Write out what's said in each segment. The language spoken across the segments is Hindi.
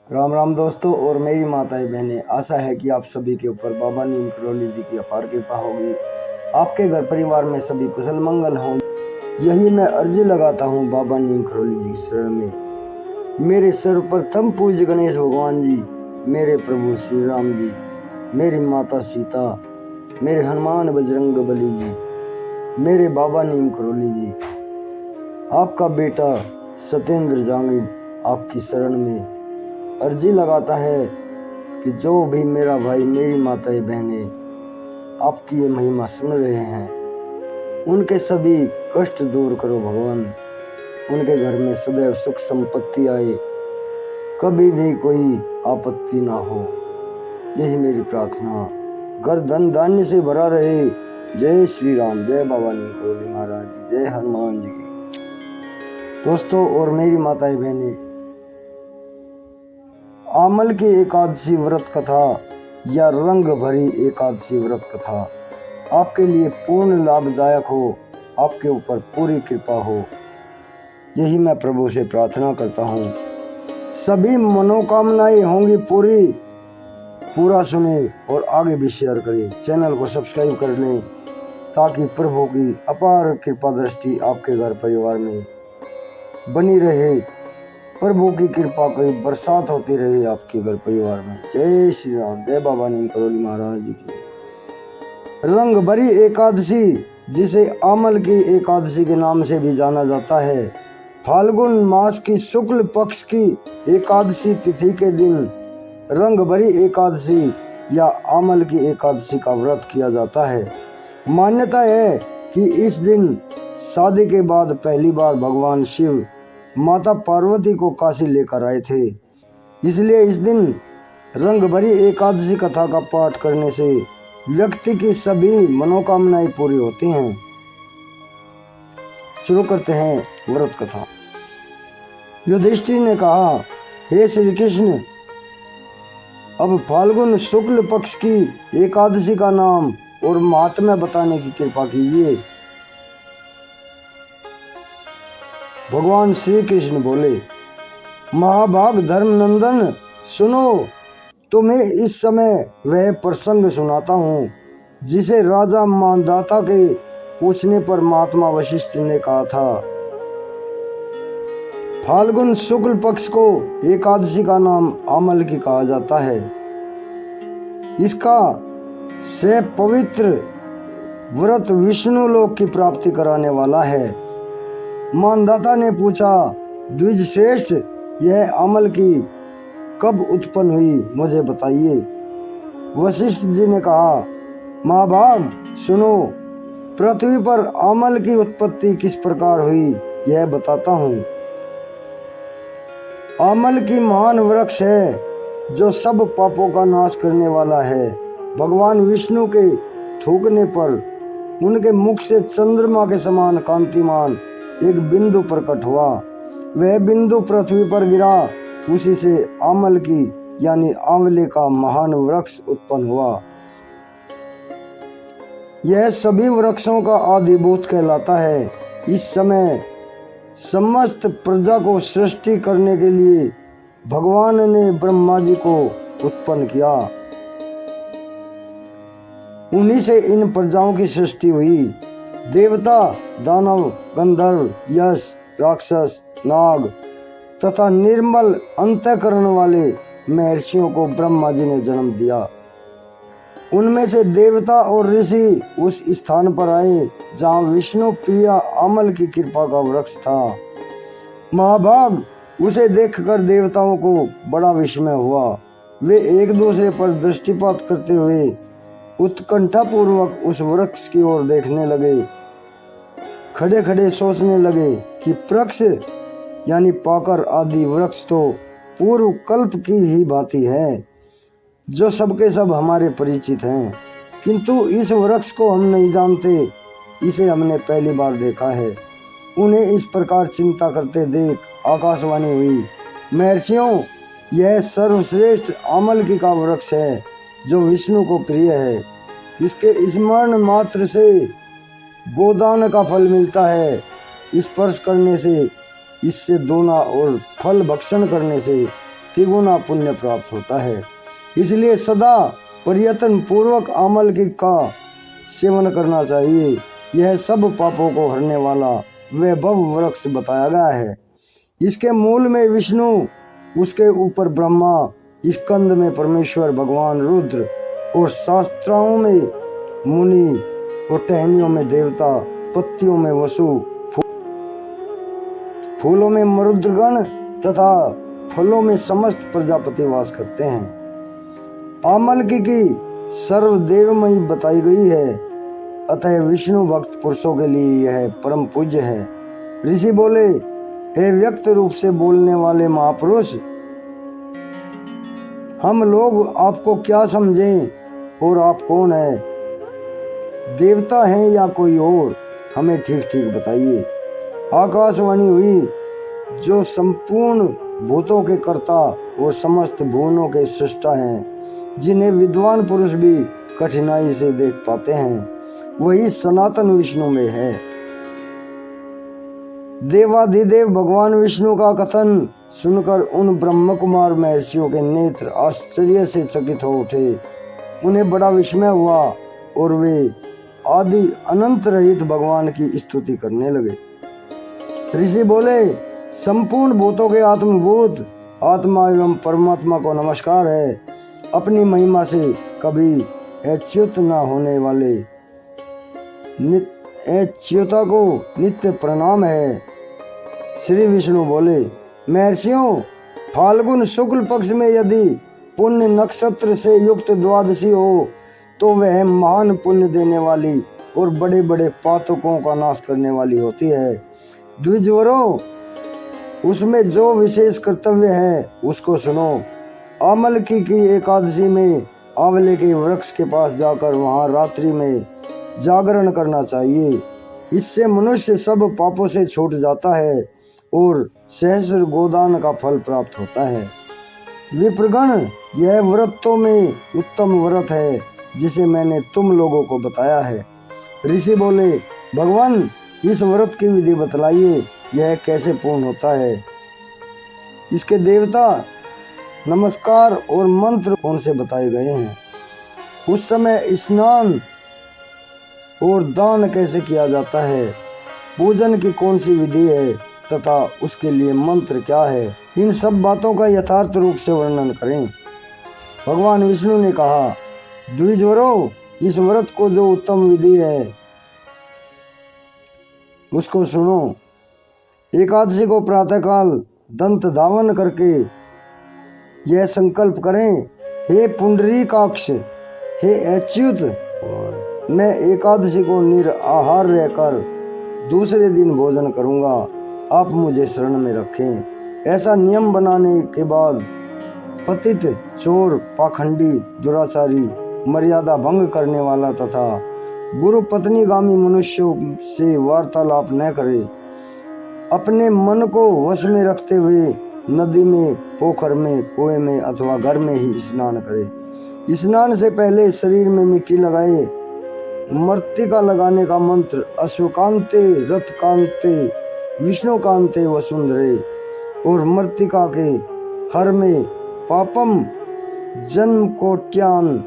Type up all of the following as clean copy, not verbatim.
राम राम दोस्तों और मेरी माताएं बहनें, आशा है कि आप सभी के ऊपर बाबा नीम करोली जी की अपार कृपा होगी। आपके घर परिवार में सभी कुशल मंगल हों, यही मैं अर्जी लगाता हूँ बाबा नीम करोली जी की शरण में। मेरे सर्वप्रथम पूज्य गणेश भगवान जी, मेरे प्रभु श्री राम जी, मेरी माता सीता, मेरे हनुमान बजरंग बली जी, मेरे बाबा नीम करोली जी, आपका बेटा सत्येंद्र जांगिड़ आपकी शरण में अर्जी लगाता है कि जो भी मेरा भाई मेरी माताएं बहनें आपकी ये महिमा सुन रहे हैं, उनके सभी कष्ट दूर करो भगवान। उनके घर में सदैव सुख संपत्ति आए, कभी भी कोई आपत्ति ना हो, यही मेरी प्रार्थना। घर धन धान्य से भरा रहे। जय श्री राम, जय बाबा नीम करोली महाराज जी, जय हनुमान जी की। दोस्तों और मेरी माताएं बहनें, आमल की एकादशी व्रत कथा या रंग भरी एकादशी व्रत कथा आपके लिए पूर्ण लाभदायक हो, आपके ऊपर पूरी कृपा हो, यही मैं प्रभु से प्रार्थना करता हूँ। सभी मनोकामनाएं होंगी पूरी। पूरा सुने और आगे भी शेयर करें। चैनल को सब्सक्राइब कर लें ताकि प्रभु की अपार कृपा दृष्टि आपके घर परिवार में बनी रहे। प्रभु की कृपा की बरसात होती रहे आपके घर परिवार में। जय श्री राम, जय बाबा नीम करोली महाराज जी की। रंग भरी एकादशी, जिसे आमल की एकादशी के नाम से भी जाना जाता है, फाल्गुन मास की शुक्ल पक्ष की एकादशी तिथि के दिन रंग भरी एकादशी या आमल की एकादशी का व्रत किया जाता है। मान्यता है कि इस दिन शादी के बाद पहली बार भगवान शिव माता पार्वती को काशी लेकर आए थे, इसलिए इस दिन रंग भरी एकादशी कथा का पाठ करने से व्यक्ति की सभी मनोकामनाएं पूरी होती हैं। शुरू करते हैं व्रत कथा। युधिष्ठिर ने कहा, हे श्री कृष्ण, अब फाल्गुन शुक्ल पक्ष की एकादशी का नाम और महात्म्य बताने की कृपा कीजिए। भगवान श्री कृष्ण बोले, महाभाग धर्मनंदन, सुनो, तुम्हें इस समय वह प्रसंग सुनाता हूँ जिसे राजा मानदाता के पूछने पर महात्मा वशिष्ठ ने कहा था। फाल्गुन शुक्ल पक्ष को एकादशी का नाम आमल की कहा जाता है। इसका से पवित्र व्रत विष्णु लोक की प्राप्ति कराने वाला है। मानदाता ने पूछा, द्विज श्रेष्ठ, यह अमल की कब उत्पन्न हुई, मुझे बताइए। वशिष्ठ जी ने कहा, महाभाग सुनो, पृथ्वी पर अमल की उत्पत्ति किस प्रकार हुई यह बताता हूँ। अमल की महान वृक्ष है जो सब पापों का नाश करने वाला है। भगवान विष्णु के थूकने पर उनके मुख से चंद्रमा के समान कांतिमान एक बिंदु प्रकट हुआ। वह बिंदु पृथ्वी पर गिरा, उसी से आमल की यानी आंवले का महान वृक्ष उत्पन्न हुआ। यह सभी वृक्षों का आदिभूत कहलाता है। इस समय समस्त प्रजा को सृष्टि करने के लिए भगवान ने ब्रह्मा जी को उत्पन्न किया। उन्हीं से इन प्रजाओं की सृष्टि हुई। देवता, दानव, गंधर्व, यक्ष, राक्षस, नाग तथा निर्मल अंतःकरण वाले महर्षियों को ब्रह्मा जी ने जन्म दिया। उनमें से देवता और ऋषि उस स्थान पर आए जहाँ विष्णु प्रिया अमल की कृपा का वृक्ष था। महाभाग, उसे देखकर देवताओं को बड़ा विस्मय हुआ। वे एक दूसरे पर दृष्टिपात करते हुए उत्कंठा पूर्वक उस वृक्ष की ओर देखने लगे। खड़े खड़े सोचने लगे कि वृक्ष यानी पाकर आदि वृक्ष तो पूर्व कल्प की ही भांति है, जो सबके सब हमारे परिचित हैं, किंतु इस वृक्ष को हम नहीं जानते, इसे हमने पहली बार देखा है। उन्हें इस प्रकार चिंता करते देख आकाशवाणी हुई, महर्षियों, यह सर्वश्रेष्ठ आमल की का वृक्ष है जो विष्णु को प्रिय है। इसके स्मरण मात्र से गोदान का फल मिलता है। स्पर्श करने से, इससे दोना और फल भक्षण करने से तिगुना पुण्य प्राप्त होता है। इसलिए सदा प्रयत्न पूर्वक आमल की का सेवन करना चाहिए। यह सब पापों को हरने वाला वैभव वृक्ष बताया गया है। इसके मूल में विष्णु, उसके ऊपर ब्रह्मा, स्कंद में परमेश्वर भगवान रुद्र और शास्त्राओं में मुनि और टहनियों में देवता, पत्तियों में वसु, फूलों में मरुद्गण तथा फलों में समस्त प्रजापति वास करते हैं। आमल की सर्वदेवमयी बताई गई है, अतः विष्णु भक्त पुरुषों के लिए यह परम पूज्य है। ऋषि बोले, हे व्यक्त रूप से बोलने वाले महापुरुष, हम लोग आपको क्या समझें और आप कौन है? देवता हैं या कोई और? हमें ठीक ठीक बताइए। आकाशवाणी हुई, जो संपूर्ण भूतों के कर्ता और समस्त भुवनों के सृष्टा हैं, जिन्हें विद्वान पुरुष भी कठिनाई से देख पाते हैं, वही सनातन विष्णु में है। देवाधिदेव भगवान विष्णु का कथन सुनकर उन ब्रह्म कुमार महर्षियों के नेत्र आश्चर्य से चकित हो उठे। उन्हें बड़ा विस्मय हुआ और वे आदि अनंत रहित भगवान की स्तुति करने लगे। ऋषि बोले, संपूर्ण भूतों के आत्मभूत आत्मा एवं परमात्मा को नमस्कार है। अपनी महिमा से कभी अच्युत न होने वाले अच्युता को नित्य प्रणाम है। श्री विष्णु बोले, महर्षियों, फाल्गुन शुक्ल पक्ष में यदि पुण्य नक्षत्र से युक्त द्वादशी हो तो वह महान पुण्य देने वाली और बड़े बड़े पातकों का नाश करने वाली होती है। द्विजवरों, उसमें जो विशेष कर्तव्य है उसको सुनो। आमल की एकादशी में आंवले के वृक्ष के पास जाकर वहां रात्रि में जागरण करना चाहिए। इससे मनुष्य सब पापों से छूट जाता है और सहस्र गोदान का फल प्राप्त होता है। विप्रगण, यह व्रतों में उत्तम व्रत है जिसे मैंने तुम लोगों को बताया है। ऋषि बोले, भगवान, इस व्रत की विधि बतलाइए, यह कैसे पूर्ण होता है? इसके देवता, नमस्कार और मंत्र कौन से बताए गए हैं? उस समय स्नान और दान कैसे किया जाता है? पूजन की कौन सी विधि है तथा उसके लिए मंत्र क्या है? इन सब बातों का यथार्थ रूप से वर्णन करें। भगवान विष्णु ने कहा, द्विजवरों, इस व्रत को जो उत्तम विधि है उसको सुनो। एकादशी को प्रातःकाल दंत धावन करके यह संकल्प करें, हे पुंडरीकाक्ष, हे अच्युत, मैं एकादशी को निराहार रहकर दूसरे दिन भोजन करूंगा, आप मुझे शरण में रखें। ऐसा नियम बनाने के बाद पतित, चोर, पाखंडी, दुराचारी, मर्यादा भंग करने वाला तथा गुरु पत्नीगामी मनुष्यों से वार्तालाप न करे। अपने मन को वश में रखते हुए नदी में, पोखर में, कुएं में अथवा घर में ही स्नान करे। स्नान से पहले शरीर में मिट्टी लगाए। मृत्तिका लगाने का मंत्र अश्वकांते, रथकांते, विष्णुकांते वसुंधरे और मृत्तिका के हर में पापम जन्म कोट्यान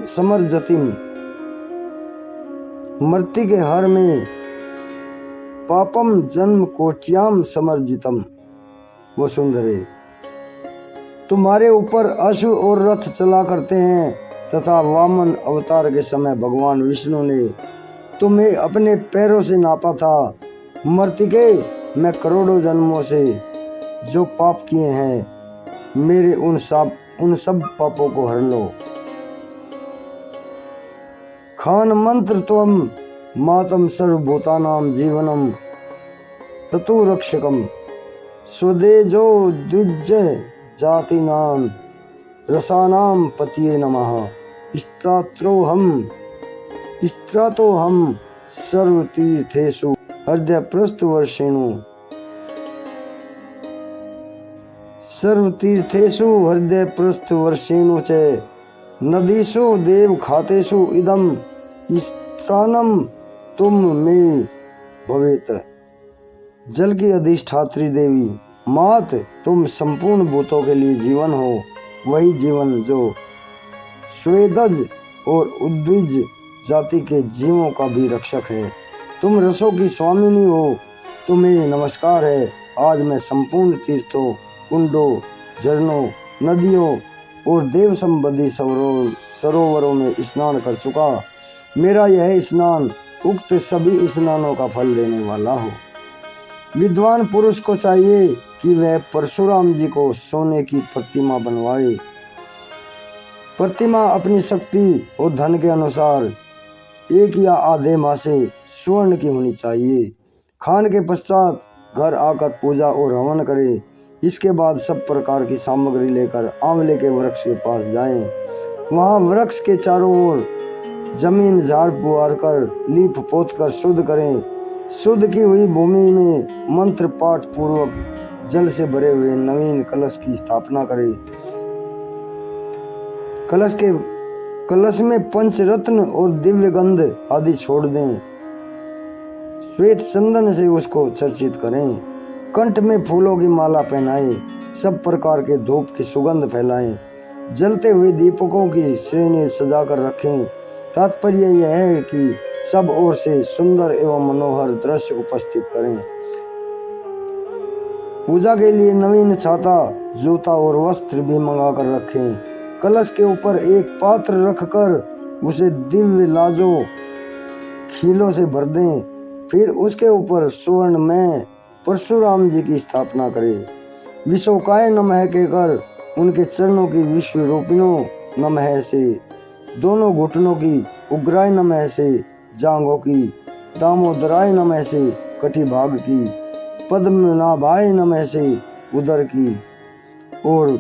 समर्जतिम, मृत्यु के हर में पापम जन्म कोट्याम समर्जितम वसुंधरे। तुम्हारे ऊपर अश्व और रथ चला करते हैं तथा वामन अवतार के समय भगवान विष्णु ने तुम्हें अपने पैरों से नापा था। मर्तिके, मैं करोड़ों जन्मों से जो पाप किए हैं, मेरे उन सब पापों को हर लो। खान मंत्र त्वम मातम सर्वभूतानां जीवनम ततु रक्षकम स्वदेजो द्विज जातिनां रसानां पतिये नमः। स्त्रातोहम सर्वतीर्थेषु हृदय प्रस्थवर्षेणु च नदीषु देव खातेषु इदम स्त्रानम तुम में भवेत। जल की अधिष्ठात्री देवी, मात तुम संपूर्ण भूतों के लिए जीवन हो, वही जीवन जो स्वेदज और उद्विज जाति के जीवों का भी रक्षक है। तुम रसों की स्वामिनी हो, तुम्हें नमस्कार है। आज मैं संपूर्ण तीर्थों, कुंडों, झरनों, नदियों और देव संबंधी सरोवरों में स्नान कर चुका। मेरा यह स्नान उक्त सभी स्नानों का फल देने वाला हो। विद्वान पुरुष को चाहिए कि वह परशुराम जी को सोने की प्रतिमा बनवाए। प्रतिमा अपनी शक्ति और धन के अनुसार 1 या आधे माह से स्वर्ण की होनी चाहिए। खान के पश्चात घर आकर पूजा और हवन करें। इसके बाद सब प्रकार की सामग्री लेकर आंवले के वृक्ष के पास जाएं। वहां वृक्ष के चारों ओर जमीन झाड़ पुआर कर लीप पोत कर शुद्ध करें। शुद्ध की हुई भूमि में मंत्र पाठ पूर्वक जल से भरे हुए नवीन कलश की स्थापना करें। कलश में पंचरत्न और दिव्य गंध आदि छोड़ दें। श्वेत चंदन से उसको चर्चित करें। कंठ में फूलों की माला पहनाएं। सब प्रकार के धूप की सुगंध फैलाएं। जलते हुए दीपकों की श्रेणी सजाकर रखें। तात्पर्य यह है कि सब ओर से सुंदर एवं मनोहर दृश्य उपस्थित करें। पूजा के लिए नवीन छाता, जूता और वस्त्र भी मंगाकर रखें। कलश के ऊपर एक पात्र रखकर उसे दिव्य लाजों खीलों से भर दें। फिर उसके ऊपर स्वर्ण में परशुराम जी की स्थापना करें। विशोकाय नमः कहकर उनके चरणों की विश्व रूपिणो नमः से, दोनों घुटनों की उग्राय नमः से, जांघों की दामोदराय नमः से, कटी भाग की पद्मनाभाय नमः से, उदर की और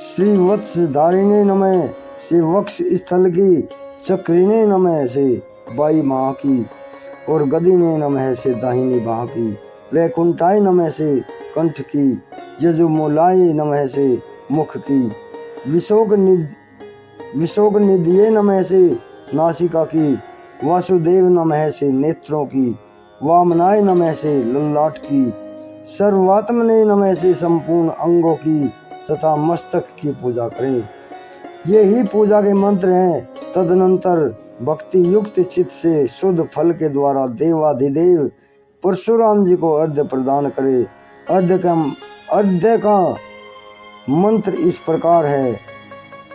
श्रीवत्स धारिणे नमः से, वक्ष स्थल की चक्रिणे नमः से, बाई माह की और गदिने नमः से, दाहिनी बाह की वैकुंठाय नमः से, कंठ की यजुमूलाय नमः से, मुख की विशोक निधिये नमः से, नासिका की वासुदेव नमः से, नेत्रों की वामनाय नमः से, ललाट की सर्वात्मने नमः से, संपूर्ण अंगों की तथा मस्तक की पूजा करें। ये ही पूजा के मंत्र हैं। तदनंतर भक्ति युक्त चित्त से शुद्ध फल के द्वारा देवाधिदेव परशुराम जी को अर्घ्य प्रदान करें। अर्घ्य का मंत्र इस प्रकार है।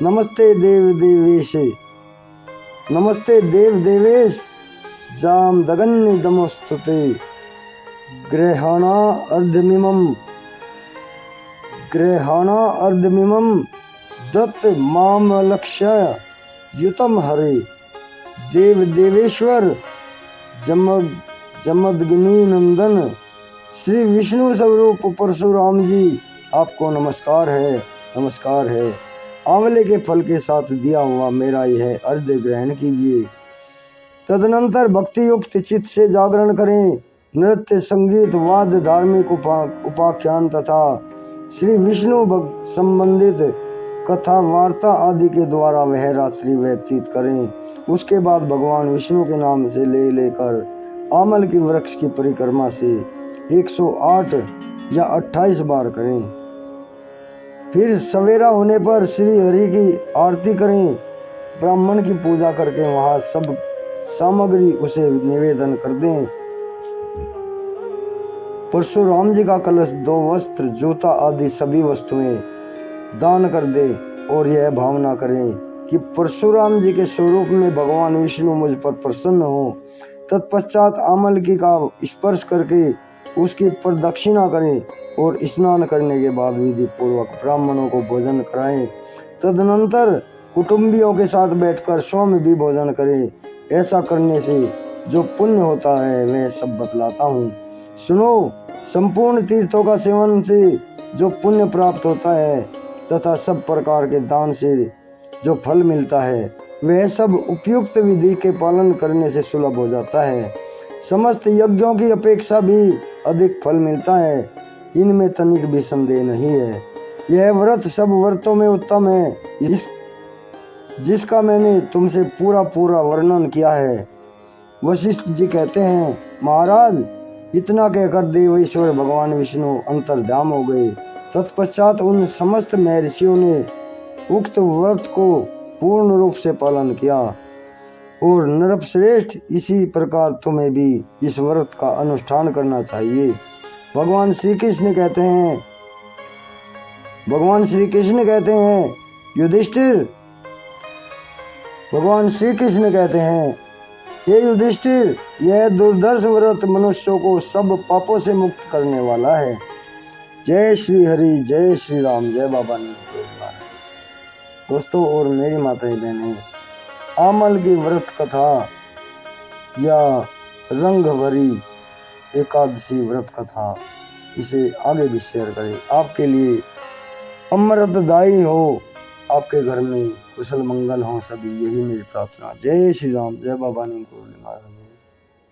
नमस्ते देव देवेश जामदगन्य दमस्तुते ग्रहाणा अर्धमिमं दत्त मामलक्ष्य युतम हरे। देव देवेश्वर जमदग्नि नंदन श्री विष्णु स्वरूप परशुराम जी, आपको नमस्कार है। आंवले के फल के साथ दिया हुआ मेरा यह अर्घ्य ग्रहण कीजिए। तदनंतर भक्ति युक्त चित्त से जागरण करें। नृत्य, संगीत, वाद्य, धार्मिक उपाख्यान तथा श्री विष्णु संबंधित कथा वार्ता आदि के द्वारा वह रात्रि व्यतीत करें। उसके बाद भगवान विष्णु के नाम से लेकर आमल की वृक्ष की परिक्रमा से 108 या 28 बार करें। फिर सवेरा होने पर श्री हरि की आरती करें। ब्राह्मण की पूजा करके वहां सब सामग्री उसे निवेदन कर दें। परशुराम जी का कलश, 2 वस्त्र, जूता आदि सभी वस्तुएं दान कर दे और यह भावना करें कि परशुराम जी के स्वरूप में भगवान विष्णु मुझ पर प्रसन्न हो। तत्पश्चात आमल की का स्पर्श करके उसकी प्रदक्षिणा करें और स्नान करने के बाद विधि पूर्वक ब्राह्मणों को भोजन कराएं। तदनंतर कुटुंबियों के साथ बैठकर स्वयं भी भोजन करें। ऐसा करने से जो पुण्य होता है वह सब बतलाता हूँ। सुनो, संपूर्ण तीर्थों का सेवन से जो पुण्य प्राप्त होता है तथा सब प्रकार के दान से जो फल मिलता है वह सब उपयुक्त विधि के पालन करने से सुलभ हो जाता है। समस्त यज्ञों की अपेक्षा भी अधिक फल मिलता है, इनमें तनिक भी संदेह नहीं है। यह व्रत सब व्रतों में उत्तम है, जिसका मैंने तुमसे पूरा वर्णन किया है। वशिष्ठ जी कहते हैं, महाराज, इतना कहकर देवेश्वर भगवान विष्णु अंतर्धाम हो गए। तत्पश्चात उन समस्त महर्षियों ने उक्त व्रत को पूर्ण रूप से पालन किया। और नरश्रेष्ठ, इसी प्रकार तुम्हें भी इस व्रत का अनुष्ठान करना चाहिए। भगवान श्री कृष्ण कहते हैं युधिष्ठिर, भगवान श्री कृष्ण कहते हैं हे युधिष्ठिर, यह दुर्धर्ष व्रत मनुष्यों को सब पापों से मुक्त करने वाला है। जय श्री हरि, जय श्री राम, जय बाबा नीम। दोस्तों और मेरी माताएं बहनें, आमल की व्रत कथा या रंग भरी एकादशी व्रत कथा, इसे आगे भी शेयर करें। आपके लिए अमृतदायी हो, आपके घर में कुशल मंगल हो, सभी यही मेरी प्रार्थना। जय श्री राम, जय बाबा नीम।